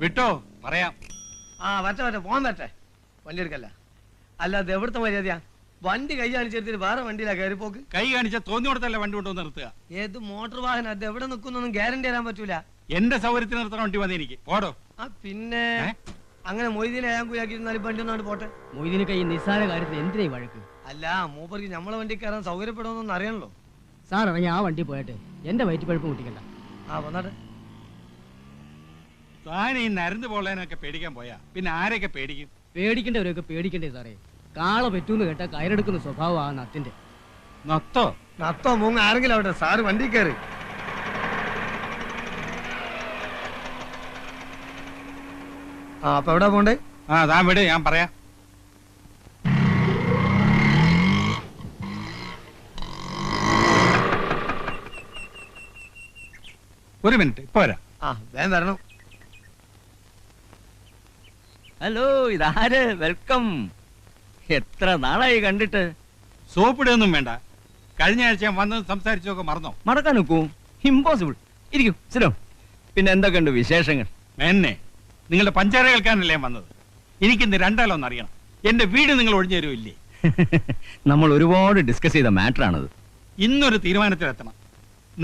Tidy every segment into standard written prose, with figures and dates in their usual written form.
വിട്ടോ പറയാം. വരട്ടെ പോകാൻ വരട്ടെ. വണ്ടി എടുക്കല്ല. അല്ലാതെ എവിടുത്തെ മര്യാദയാ? വണ്ടി കൈ കാണിച്ചെടുത്തിട്ട് വേറെ വണ്ടിയിലാ കയറിപ്പോക്ക്. കൈ കാണിച്ച തോന്നി കൊടുത്തല്ലേ വണ്ടി കൊണ്ടുവന്ന് നിർത്തുക. ഏത് മോട്ടോർ വാഹനം അത് എവിടെ നിൽക്കുന്നൊന്നും ഗ്യാരണ്ടി തരാൻ പറ്റൂല. എന്റെ സൗകര്യത്തിന് നിർത്തണ വണ്ടി മതി എനിക്ക്. പോടോ. പിന്നെ അങ്ങനെ മൊയ്തീനെ ഞാൻ കുയാക്കിയിരുന്നാലും വണ്ടി ഒന്നാണ് പോട്ടെ. മൊയ്തീന് കൈ നിസ്സാര കാര്യത്തിൽ എന്തിനാ വഴക്ക്? അല്ല മൂപ്പർക്ക് നമ്മളെ വണ്ടി കയറാൻ സൗകര്യപ്പെടുമെന്നൊന്നും അറിയണല്ലോ. സാർ ഇറങ്ങി ആ വണ്ടി പോയിട്ട് എന്റെ വയറ്റിപ്പഴുപ്പ് മുട്ടിക്കണ്ട. വന്നാട്ടെ. താൻ ഈ നരന്ന് പോളേനൊക്കെ പേടിക്കാൻ പോയാ പിന്നെ ആരെയൊക്കെ പേടിക്കും? പേടിക്കേണ്ടവരൊക്കെ പേടിക്കണ്ടേ സാറേ. കാള പറ്റൂന്ന് കേട്ടാ കയറെടുക്കുന്ന സ്വഭാവം ആ നത്തിന്റെ. നത്തോ മൂങ്ങ ആരെങ്കിലും അവിടെ. സാറ് വണ്ടി കയറി. അപ്പൊ എവിടാ പോണ്ടേ? താൻ വിട്, ഞാൻ പറയാം. ഒരു മിനിറ്റ്, ഇപ്പൊ വരാം. വേഗം വരണം. ഹലോ, ഇതാര്? വെൽക്കം. എത്ര നാളായി കണ്ടിട്ട്. സോപ്പിടൊന്നും വേണ്ട. കഴിഞ്ഞ ആഴ്ച ഞാൻ വന്നത് സംസാരിച്ചൊക്കെ മറന്നോ? മറക്കാൻ നോക്കൂ. ഇമ്പോസിബിൾ. ഇരിക്കൂ, സ്ഥിരം. പിന്നെ എന്തൊക്കെയുണ്ട് വിശേഷങ്ങൾ? എന്നെ നിങ്ങളുടെ പഞ്ചാര കേൾക്കാനല്ലേ ഞാൻ വന്നത്. എനിക്കിന്ന് രണ്ടാലൊന്നും അറിയണം. എന്റെ വീട് നിങ്ങൾ ഒഴിഞ്ഞു തരുമില്ലേ? നമ്മൾ ഒരുപാട് ഡിസ്കസ് ചെയ്ത മാറ്റർ ആണത്. ഇന്നൊരു തീരുമാനത്തിലെത്തണം.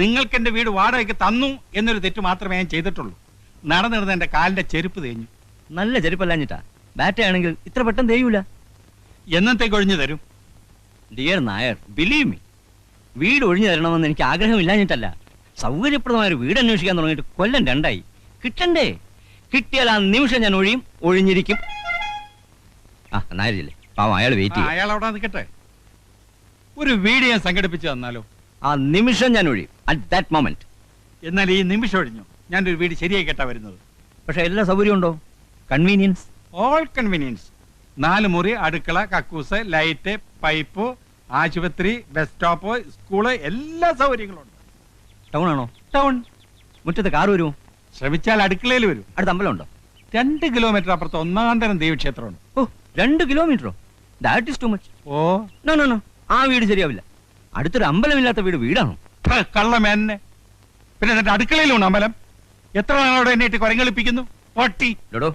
നിങ്ങൾക്ക് എന്റെ വീട് വാടകയ്ക്ക് തന്നു എന്നൊരു തെറ്റ് മാത്രമേ ഞാൻ ചെയ്തിട്ടുള്ളൂ. നടന്നിരുന്ന എന്റെ കാലിന്റെ ചെരുപ്പ് തേഞ്ഞു. നല്ല ചെരുപ്പല്ലാഞ്ഞിട്ടാ. ബാറ്റയാണെങ്കിൽ ഇത്ര പെട്ടെന്ന് തേയൂല. എന്നത്തേക്ക് ഒഴിഞ്ഞു തരും? ഡിയർ നായർ, ബിലീവ് മീ, വീട് ഒഴിഞ്ഞു തരണമെന്ന് എനിക്ക് ആഗ്രഹമില്ലാഞ്ഞിട്ടല്ല. സൗകര്യപ്രദമായ ഒരു വീട് അന്വേഷിക്കാൻ തുടങ്ങിയിട്ട് കൊല്ലം 2 കിട്ടണ്ടേ? കിട്ടിയാൽ ആ നിമിഷം ഞാൻ ഒഴിഞ്ഞിരിക്കും. നായരില്ലേ പാവം, അയാൾ വെയിറ്റ് ചെയ്യും. അയാൾ അവിടെ നിൽക്കട്ടെ. ഒരു വീട് ഞാൻ സംഘടിപ്പിച്ചു തന്നാലോ? ആ നിമിഷം ഞാൻ ഒഴിയും. At that moment. എന്നാൽ ഈ നിമിഷം ഒഴിഞ്ഞു ഞാനൊരു വീട് ശരിയായി കേട്ടാ വരുന്നത്. പക്ഷെ എല്ലാ സൗകര്യം ഉണ്ടോ? Convenience, all convenience. 4 മുറി, അടുക്കള, കക്കൂസ്, ലൈറ്റ്, പൈപ്പ്, ആശുപത്രി, ബസ് സ്റ്റോപ്പ്, സ്കൂള്, എല്ലാ സൗകര്യങ്ങളും ഉണ്ട്. ടൗൺ ആണോ? ടൗൺ. മുറ്റത്ത് കാർ വരുമോ? ശ്രമിച്ചാൽ അടുക്കളയിൽ വരും. അടുത്ത അമ്പലം ഉണ്ടോ? 2 കിലോമീറ്റർ അപ്പുറത്ത് ഒന്നാം തരം ദേവീക്ഷേത്രമുണ്ട്. 2 കിലോമീറ്ററോ? That is too much. No, ആ വീട് ശരിയാവില്ല. അടുത്തൊരു അമ്പലമില്ലാത്ത വീടാണോ? കള്ളമേന്നെ. പിന്നെ എന്നിട്ട് അടുക്കളയിലുണ്ട് അമ്പലം. എത്ര നാളോടെ എന്നെ കൊരങ്ങളിപ്പിക്കുന്നു? ഡോടോ,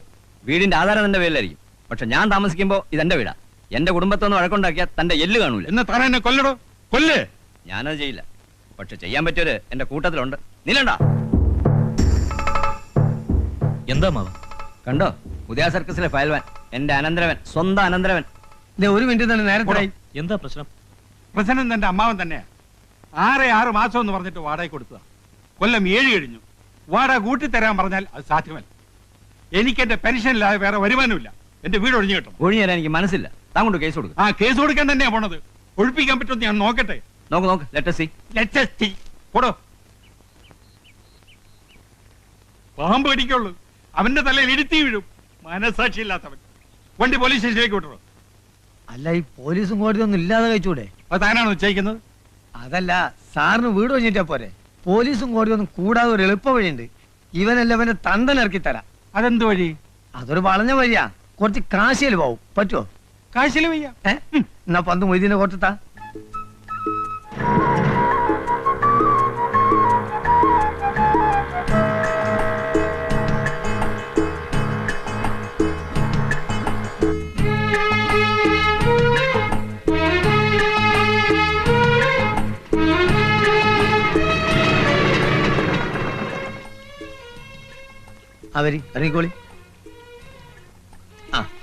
വീടിന്റെ ആധാരം തന്റെ പേരിലായിരിക്കും. പക്ഷെ ഞാൻ താമസിക്കുമ്പോ ഇതെന്റെ വീടാ. എന്റെ കുടുംബത്തൊന്ന് വഴക്കുണ്ടാക്കിയാൽ തന്റെ എല്ല് കാണൂല. എന്ന് താൻ എന്നെ കൊല്ലടോ, കൊല്ല്. ഞാനത് ചെയ്യില്ല. പക്ഷെ ചെയ്യാൻ പറ്റിയൊരു എന്റെ കൂട്ടത്തിലുണ്ട്. നീലണ്ട. എന്താ മാവ? കണ്ടോ, പുതിയ സർക്കസിലെ ഫയൽവാൻ, എന്റെ അനന്തരവൻ, സ്വന്തം അനന്തരവൻ. ഒരു മിനിറ്റ് തന്നെ നേരത്തെ. എന്താ പ്രശ്നം? പ്രശ്നം എന്റെ അമ്മാവൻ തന്നെയാ. 6 മാസം എന്ന് പറഞ്ഞിട്ട് വാടക കൊടുത്തതാ. കൊല്ലം 7 കഴിഞ്ഞു. വാടക കൂട്ടിത്തരാൻ പറഞ്ഞാൽ അത് സാധ്യമല്ല. എനിക്ക് എന്റെ പെൻഷനില്ലാതെ വേറെ വരുമാനമില്ല. എന്റെ വീട് ഒഴിഞ്ഞു കിട്ടണം. ഒഴിഞ്ഞു തരാൻ എനിക്ക് മനസ്സില്ല. താൻ കൊണ്ട് കേസ് കൊടുക്കും. കേസ് കൊടുക്കാൻ തന്നെയാ പോണത്. ഒഴിപ്പിക്കാൻ പറ്റുമെന്ന് ഞാൻ നോക്കട്ടെ. നോക്ക്, ലെറ്റ് us see. പോടോ. പാമ്പ് കടിക്കുള്ളൂ. അവന്റെ തലയിൽ ഇടുത്തി വീഴും. മനസാക്ഷി ഇല്ലാത്തവൻ. വണ്ടി പോലീസ് സ്റ്റേഷനിലേക്ക് വിട്ടോ. അല്ല, ഈ പോലീസും കോടതി ഒന്നും ഇല്ലാതെ കഴിച്ചൂടെ? അത് താനാണോ നിശ്ചയിക്കുന്നത്? അതല്ല, സാറിന് വീട് ഒഴിഞ്ഞിട്ടാ പോരെ. പോലീസും കോടതി ഒന്നും കൂടാതെ ഒരു എളുപ്പ വഴിയുണ്ട്. ഇവനല്ല അവന്റെ തന്തനിറക്കി തരാം. അതെന്ത് വഴി? അതൊരു വളഞ്ഞ വഴിയാ. കുറച്ച് കാശിയിൽ പോവും. പറ്റുമോ? കാശില് വയ്യ. എന്നാ പന്ത് മൊയ്തീനെ കൊടുത്താ. ഇറങ്ങിക്കോളി.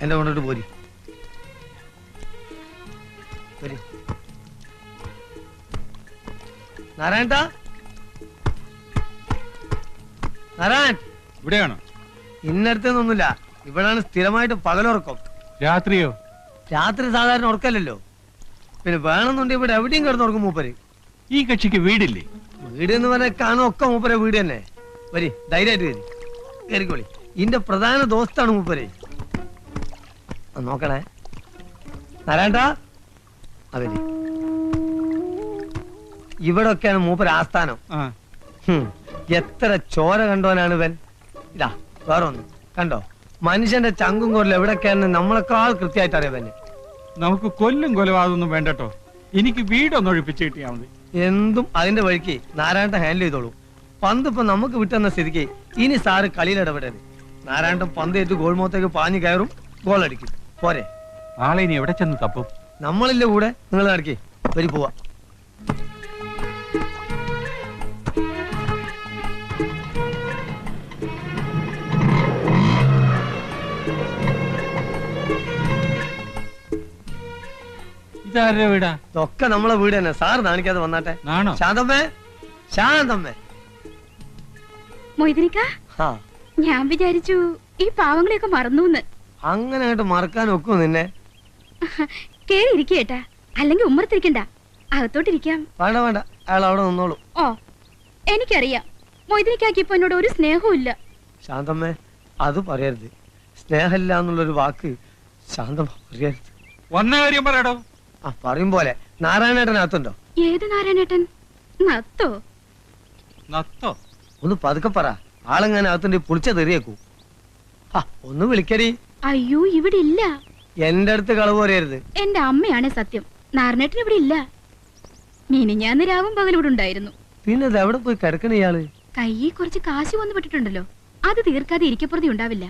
എന്റെ കൊണ്ടിട്ട് പോരി. നാരായണ, നാരായൺ ഇവിടെയാണോ? ഇന്നടുത്തൊന്നുമില്ല. ഇവിടാണ് സ്ഥിരമായിട്ട് പകലുറക്കം. രാത്രിയോ? രാത്രി സാധാരണ ഉറക്കല്ലോ. പിന്നെ വേണമെന്നുണ്ടെങ്കിൽ ഇവിടെ എവിടെയും കിടന്നുറക്കും മൂപ്പര്. ഈ കക്ഷിക്ക് വീടില്ലേ? വീട് എന്ന് പറഞ്ഞാൽ കാണും ഒക്കെ മൂപ്പരെ വീട് തന്നെ. വരി, ധൈര്യമായിട്ട് വരി, കയറിക്കോളി. ഇതിന്റെ പ്രധാന ദോസ്താണ് മൂപ്പര്. നോക്കണേ നാരായണ. അവര് ഇവിടെ ഒക്കെയാണ് മൂപ്പര് ആസ്ഥാനം. എത്ര ചോര കണ്ടോനാണ് ഇവൻ. ഇതാ വേറെ ഒന്ന് കണ്ടോ, മനുഷ്യന്റെ ചങ്കും കോരിൽ എവിടെയൊക്കെയാണ് നമ്മളെക്കാൾ കൃത്യമായിട്ട് അറിയാൻ. നമുക്ക് കൊല്ലും കൊലപാതകമൊന്നും വേണ്ടട്ടോ. എനിക്ക് വീടൊന്നും ഒഴിപ്പിച്ച് കിട്ടിയാൽ മതി. എന്തും അതിന്റെ വഴിക്ക് നാരായണ ഹാൻഡിൽ ചെയ്തോളൂ. പന്ത് ഇപ്പൊ നമുക്ക് വിട്ടുന്ന സ്ഥിതിക്ക് ഇനി സാറ് കളിയിൽ ഇടപെടരുത്. നാരായണൻ പന്തേറ്റ് ഗോൾമുഖത്തേക്ക് പാഞ്ഞു കയറും, ഗോൾ അടിക്കും. പോരെ? ആളെ ഇനി എവിടെ ചെന്ന് തപ്പും? നമ്മളില്ല കൂടെ, നിങ്ങൾ നടക്കി വരി പോവാ. ഇതാരുടെ വീടാ? ഇതൊക്കെ നമ്മളെ വീട് തന്നെ. സാർ നാണിക്കാതെ വന്നാട്ടെ. ആണോ? ശാന്തമ്മേ, ശാന്തമ്മേ. മൊയ്തനിക്ക, ആ, ഞാൻ വിചാരിച്ചു ഈ പാവങ്ങളെയൊക്കെ മറന്നൂന്ന്. അങ്ങനെ അങ്ങോട്ട് മറക്കാൻ ഒക്കും നിന്നെ? കേറി ഇരിക്കേട്ടാ, അല്ലെങ്കിൽ ഉമ്മറത്തിരിക്കണ്ട, അകത്തോട്ടിരിക്കാം. വേണ്ട വേണ്ട, അയാൾ അവിടെ നിന്നോളൂ. ഓ, എനിക്കറിയാം മൊയ്തനിക്കാക്ക് ഇപ്പൊ എന്നോട് ഒരു സ്നേഹവും ഇല്ല. ശാന്തമ്മേ, അത് പറയരുത്. സ്നേഹമില്ല എന്നുള്ളൊരു വാക്ക് ശാന്തമ്മ പറയരുത്. വന്ന കാര്യം പറയടോ. ആ, പറയും പോലെ. നാരായണേട്ടനകത്തുണ്ടോ? ഏത് നാരായണേട്ടൻ? നത്തോ? നത്തോ? ഒന്ന് പതുക്കെ പറ. ആളെങ്ങനെ അകത്തുണ്ട് പൊളിച്ച തെറിയേക്കൂ. ഒന്ന് വിളിക്കടി. അയ്യോ, ഇവിടെ ഇല്ല. എന്റെ അടുത്ത് കളവ് പറയരുത്. എന്റെ അമ്മയാണ് സത്യം. നാരായണേട്ടൻ ഇവിടെ ഇല്ല. ഞാൻ രാവും പകലും ഇവിടെ ഉണ്ടായിരുന്നു. പിന്നെ ഇത് എവിടെ പോയി കിടക്കണ ഇയാള്? കയ്യിൽ കുറച്ച് കാശ് വന്നു പെട്ടിട്ടുണ്ടല്ലോ, അത് തീർക്കാതെ ഇരിക്കപ്പുറതി ഉണ്ടാവില്ല.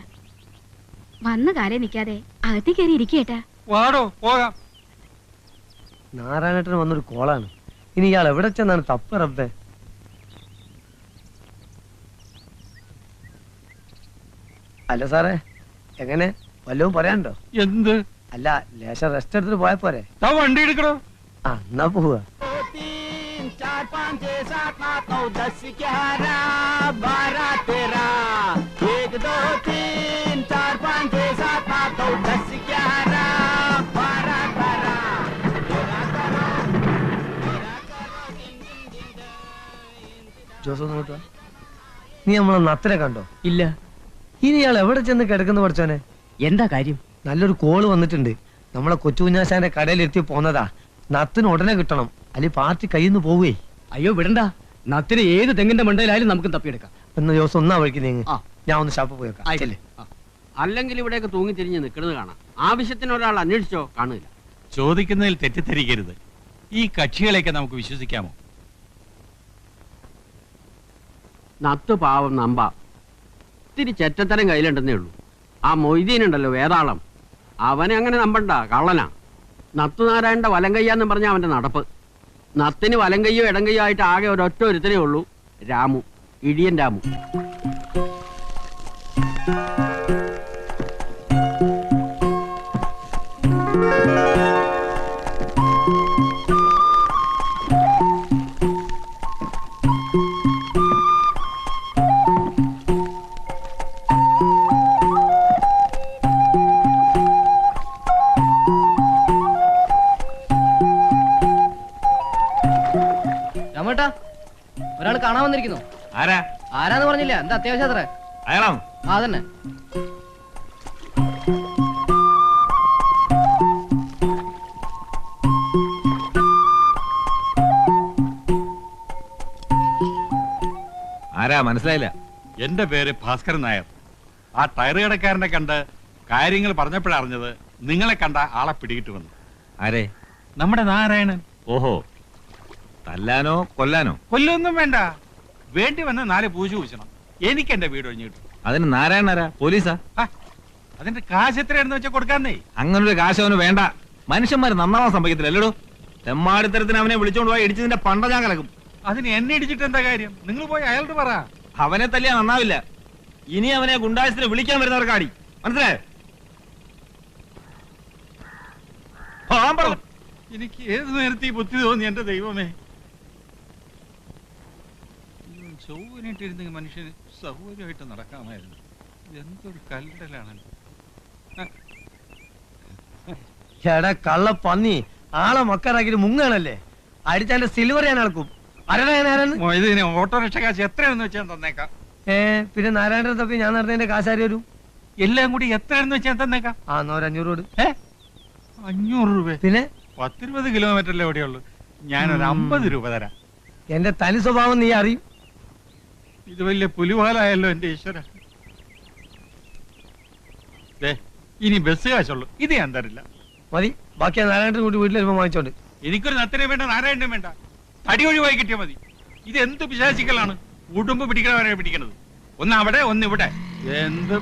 വന്ന കാലേ നിക്കാതെ അകത്തി കയറി ഇരിക്കേട്ടാ. വാടോ, പോകാം. നാരായണേട്ടന് വന്നൊരു കോളാണ്. ഇനി ഇയാൾ എവിടെ ചെന്നാണ് തപ്പ് റബ്ബേ? അല്ല സാറേ, എങ്ങനെ വല്ലതും പറയാനുണ്ടോ? എന്ത്? അല്ല, ലേശം റെസ്റ്റ് എടുത്തിട്ട് പോയാ പോരെ? വണ്ടി എടുക്കണോ? ആ, എന്നാ പോവാ. ജോസ് ഒന്ന് നോക്കുക. നീ നമ്മളെ നത്തിനെ കണ്ടോ? ഇല്ല. ഇനി ഇയാൾ എവിടെ ചെന്ന് കിടക്കുന്ന പഠിച്ചോനെ? എന്താ കാര്യം? നല്ലൊരു കോള് വന്നിട്ടുണ്ട്. നമ്മളെ കൊച്ചുകുഞ്ഞാശാന്റെ കടയിലെത്തി പോന്നതാ. നത്തിന് ഉടനെ കിട്ടണം, അല്ലെങ്കിൽ പാർട്ടി കയ്യിൽ നിന്ന് പോവേ. അയ്യോ വിടണ്ട, നത്തിന് ഏത് തെങ്ങിന്റെ മണ്ടയിലായാലും നമുക്ക് തപ്പിയെടുക്കാം. എന്ന് ജോസ് ഒന്നാ വഴിക്ക് നീങ്ങ്. ആ. ഞാൻ ഒന്ന് ഷാപ്പ് പോയേക്കാം. ആയിക്കല്ലേ. അല്ലെങ്കിൽ ഇവിടെയൊക്കെ തൂങ്ങിത്തിരിഞ്ഞ് നിൽക്കുന്നത് കാണാം. ആവശ്യത്തിന് ഒരാൾ അന്വേഷിച്ചോ കാണില്ല. ചോദിക്കുന്നതിൽ തെറ്റിദ്ധരിക്കരുത്. ഈ കക്ഷികളെയൊക്കെ നമുക്ക് വിശ്വസിക്കാമോ? നത്ത് പാവം നമ്പ ഇത്തിരി ചെറ്റത്തരം കയ്യിലുണ്ടെന്നേ ഉള്ളൂ. ആ മൊയ്തീനുണ്ടല്ലോ വേതാളം, അവനെ അങ്ങനെ നമ്പണ്ട, കള്ളനാ. നത്തുനാരായണന്റെ വലം കയ്യാന്ന് പറഞ്ഞ അവന്റെ നടപ്പ്. നത്തിന് വലം കയ്യോ ഇടം കയ്യോ ആയിട്ട് ആകെ ഒരൊറ്റ ഒരുത്തനേ ഉള്ളൂ, രാമു, ഇടിയൻ രാമു. രാമേട്ടാ, ഒരാൾ കാണാൻ വന്നിരിക്കുന്നു. ആരാ? ആരാന്ന് പറഞ്ഞില്ല. എന്താ അത്യാവശ്യം അത്ര? അയാളാണ്. ആ തന്നെ. ആരാ മനസ്സിലായില്ല? എന്റെ പേര് ഭാസ്കരൻ നായർ. ആ ടയർ കടക്കാരനെ കണ്ട് കാര്യങ്ങൾ പറഞ്ഞപ്പോഴറിഞ്ഞത് നിങ്ങളെ കണ്ട ആളെ പിടികിട്ട് വന്നു. ആരെ? നമ്മുടെ നാരായണൻ. ഓഹോ, തല്ലാനോ കൊല്ലാനോ? കൊല്ലൊന്നും വേണ്ട, വേണ്ടി വന്ന് 4 പൂജ പൂശണം. എനിക്ക് എന്റെ വീട് ഒഴിഞ്ഞു കിട്ടും. അതിന് നാരായണനാരാ? പോലീസാ? അതിന്റെ കാശ് എത്രയാണെന്ന് വെച്ചാൽ കൊടുക്കാന്നേ. അങ്ങനൊരു കാശ് അവന് വേണ്ട. മനുഷ്യന്മാര് നന്നാവാൻ സംഭവിക്കത്തില്ല അല്ലടോ. തെമ്മാടിത്തരത്തിന് അവനെ വിളിച്ചോണ്ട് പോയി ഇടിച്ചതിന്റെ പണ്ട ഞാൻ കലക്കും. അതിന് എന്നെ ഇടിച്ചിട്ട് എന്താ കാര്യം? നിങ്ങൾ പോയി അയാളോട് പറ. അവനെ തല്ലിയാ നന്നാവില്ല. ഇനി അവനെ ഗുണ്ടായസിന് വിളിക്കാൻ വരുന്നവർക്കാടി, മനസ്സിലായോ? എനിക്ക് ഏത് നേരത്തെ ഈ ബുദ്ധി തോന്നി എന്റെ ദൈവമേ. ചൊവ്വനിട്ടിരുന്നെങ്കിൽ മനുഷ്യന് സൗകര്യമായിട്ട് നടക്കാമായിരുന്നു. എന്തൊരു കല്ലടലാണ്. എടാ കള്ള പന്നി, ആളെ മക്കാറാക്കിട്ട് മുങ്ങാണല്ലേ? അടിച്ചാന്റെ സിൽവർ ഞാൻ അളക്കും. ഇതിന് ഓട്ടോറിക്ഷ കാശ് എത്രയാണെന്ന് വെച്ചാൽ തന്നേക്കാം. പിന്നെ നാരായണൻ തപ്പി ഞാൻ നടന്നതിന്റെ കാശാരി വരും. എല്ലാം കൂടി എത്രയാണെന്ന് വെച്ചാൽ തന്നേക്കാം. ആ, എന്നാ ഒരു 500 കൊടു. 500 രൂപ? പിന്നെ 10-20 കിലോമീറ്ററിലെ എവിടെയുള്ളൂ. ഞാനൊരു 50 രൂപ തരാം. എന്റെ തനി സ്വഭാവം നീ അറിയും. ഇത് വലിയ പുലിവാലായല്ലോ എന്റെ ഈശ്വര. ഇനി ബസ് കാശുള്ളൂ, ഇത് ഞാൻ തരില്ല. മതി, ബാക്കി നാരായണൻ കൂട്ടി വീട്ടിൽ വരുമ്പോ വാങ്ങിച്ചോണ്ട്. എനിക്കൊരു നത്തിനെ വേണ്ട, നാരായണനും വേണ്ട. തടി ഒഴിവായി കിട്ടിയാൽ മതി. ഇത് എന്ത് പിശാചിക്കലാണ്? ഉടുമ്പ് പിടിക്കണവരെ പിടിക്കണത്. ഒന്ന് അവിടെ ഒന്ന് ഇവിടെ. എന്ത്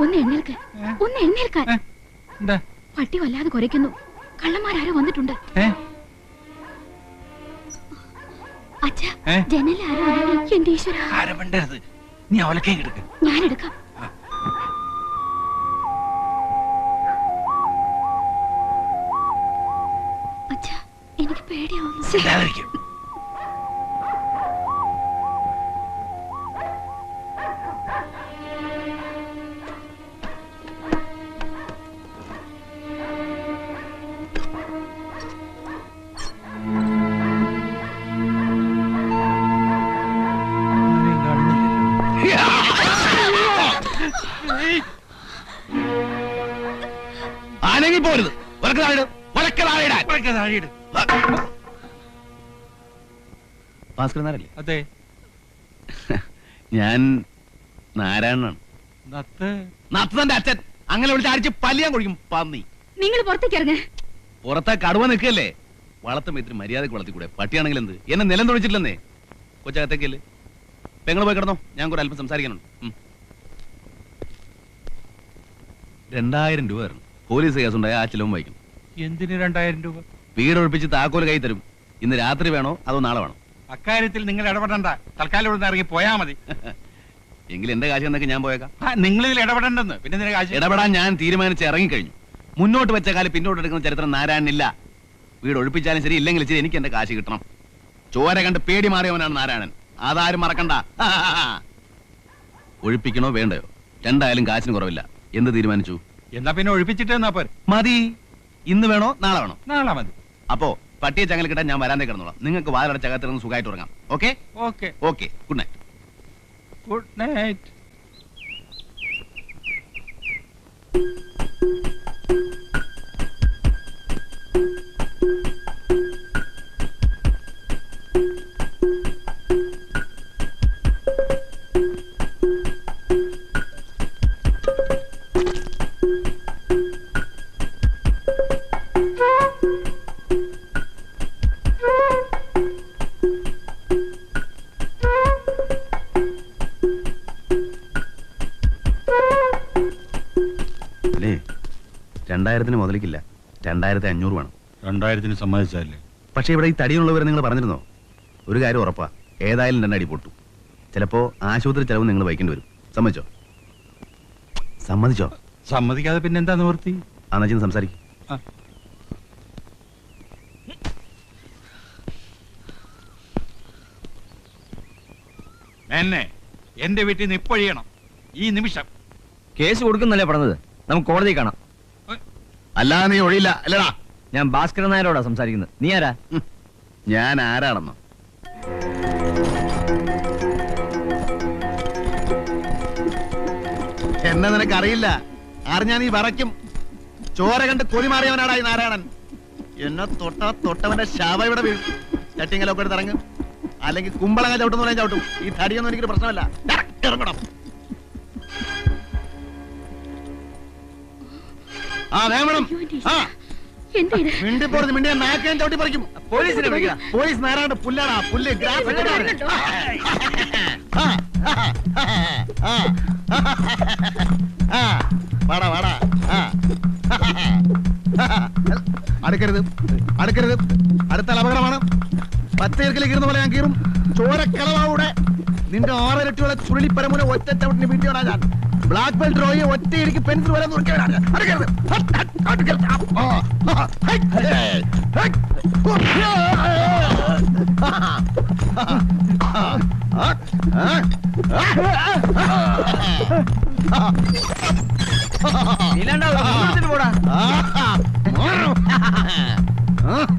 ഒന്ന് എഴുന്നേൽക്ക്, ഒന്ന് എഴുന്നേൽക്കാൻ. എന്താ പട്ടി വല്ലാതെ കുരയ്ക്കുന്നു. കള്ളന്മാരാരോ വന്നിട്ടുണ്ട്. അച്ഛാ, ജനലാരോ അനങ്ങി. എന്റെ ഈശ്വര, ആരും മിണ്ടരുത്. നീ അവലക്കേം എടുക്ക. ഞാനെടുക്കാം. അച്ഛാ, എനിക്ക് പേടിയാവുന്നു. ആണെങ്കിൽ പോരുത്. ഭാസ്കരൻ നായരല്ലേ? അതെ. ഞാൻ നാരായണനാണ്. നത്തന്റെ അച്ഛൻ. അങ്ങനെ വിളിച്ച് അടിച്ച് പല്ലിയാൻ കൊഴിക്കും പന്നി. നിങ്ങൾ പുറത്തേക്ക് ഇറങ്ങ. പുറത്തെ കടുവ നിൽക്കല്ലേ? വളർത്തുമ്പോ ഇത്തിരി മര്യാദക്ക് വളർത്തിക്കൂടെ? പട്ടിയാണെങ്കിൽ എന്ത്? എന്നെ നിലം തൊഴിച്ചിട്ടില്ലെന്നേ. കൊച്ചകത്തേക്കല്ലേ? പെങ്ങൾ പോയി കിടന്നോ, ഞാൻ കൂടെ അല്പം സംസാരിക്കാനുണ്ട്. 2000 രൂപ വരണം. പോലീസ് കേസുണ്ടായ ആ ചിലവും വായിക്കും. എന്തിന് 2000 രൂപ? വീട് ഒഴിപ്പിച്ച് താക്കോല് കൈ തരും. ഇന്ന് രാത്രി വേണോ അതോ നാളെ വേണോ? അക്കാര്യത്തിൽ നിങ്ങൾ ഇടപെടണ്ട. തൽക്കാലം ഇവിടെ ഇറങ്ങി പോയാ മതി. എങ്കിൽ എന്റെ കാശ് എന്നൊക്കെ ഞാൻ പോയേക്കാം. നിങ്ങൾ ഇതിൽ ഇടപെടണ്ടെന്ന്. പിന്നെ നിന്റെ കാശ് ഇടപെടാൻ ഞാൻ തീരുമാനിച്ച് ഇറങ്ങിക്കഴിഞ്ഞു. മുന്നോട്ട് വെച്ച കാലം പിന്നോട്ട് എടുക്കുന്ന ചരിത്രം നാരായണനില്ല. വീട് ഒഴിപ്പിച്ചാലും ശരി, ഇല്ലെങ്കിൽ ശരി, എനിക്ക് എന്റെ കാശ് കിട്ടണം. ചോര കണ്ട് പേടി മാറിയവനാണ് നാരായണൻ. അതാരും മറക്കണ്ട. ഒഴിപ്പിക്കണോ വേണ്ടയോ? രണ്ടായാലും കാശിന് കുറവില്ല. എന്ത് തീരുമാനിച്ചു? എന്നാ പിന്നെ ഒഴിപ്പിച്ചിട്ട് എന്നാ പോരെ. മതി. ഇന്ന് വേണോ നാളെ വേണോ? നാളെ മതി. അപ്പോ പട്ടിയെ ചങ്ങല കിട്ടാൻ ഞാൻ വരാന്തേ കിടന്നോളാം. നിങ്ങൾക്ക് വാതിലടച്ചകത്തിരുന്ന് സുഖമായിട്ട് ഉറങ്ങാം. Okay okay okay. Good night. Good night. അല്ലേ? 2000 മുതലിക്കില്ല. 2500 വേണം. 2000 സമ്മതിച്ചല്ലേ? പക്ഷെ ഇവിടെ ഈ തടിയുള്ളവർ നിങ്ങൾ പറഞ്ഞിരുന്നോ? ഒരു കാര്യം ഉറപ്പാ, ഏതായാലും 2 അടി പൊട്ടു. ചിലപ്പോ ആശുപത്രി ചെലവ് നിങ്ങൾ വഹിക്കേണ്ടി വരും. സമ്മതിച്ചോ? സമ്മതിച്ചോ? സമ്മതിക്കാതെ പിന്നെ എന്താ നിവൃത്തി? അന്നച്ചിന്ന് സംസാരിക്കും. എന്നെ എന്റെ വീട്ടിൽ നിന്ന് ഇപ്പൊഴിയണം ഈ നിമിഷം. കേസ് കൊടുക്കുന്നല്ലേ പറഞ്ഞത്? നമുക്ക് കോടതി കാണാം. അല്ലാതെ നീ ഒഴിയില്ല അല്ലടാ. ഞാൻ ഭാസ്കരൻ നായരോടാ സംസാരിക്കുന്നത്. നീ ആരാ? ഞാൻ ആരാണെന്നോ? എന്നെ നിനക്കറിയില്ല. അറിഞ്ഞാ നീ വറയ്ക്കും. ചോര കണ്ട് കൊതി മാറിയവനാടാ ഈ നാരായണൻ. എന്നെ തൊട്ടവന്റെ ശവ ഇവിടെ വീഴും. ചട്ടിങ്ങലൊക്കെ എടുത്ത് ഇറങ്ങും. അല്ലെങ്കിൽ കുമ്പളങ്ങ ചവിട്ടുന്ന പോലെ ചവിട്ടും. ഈ തടിയൊന്നും എനിക്കൊരു പ്രശ്നമല്ല. ഇറങ്ങണം. വേണം. മിണ്ടിപ്പോറത് മിണ്ടിയ നാക്കാൻ ചവിട്ടി പറിക്കും. പോലീസിനെ വിളിക്കാം. പോലീസ് നേരാണ്ട് പുല്ലാടാ. പുല്ല് വാടാ വാടാ. അടുക്കരുത് അടുക്കരുത്. അടുത്താൽ അപകടമാണ്. പച്ചയിറക്കിൽ കീറുന്ന പോലെ ഞാൻ കീറും. ചോരക്കളവാവിടെ നിന്റെ 6 ഇരട്ടിയുള്ള ചുരുളിപ്പരമുന ഒറ്റ ചവിട്ടിന് വീട്ടിയോടാ ഞാൻ. ബ്ലാക്ക് ബെൽറ്റ് റോയെ ഒറ്റയിടിക്ക് പെൻസിൽ വരെ നുറുക്കിയവനാണ്. അടുക്കരുത്. പോടാ.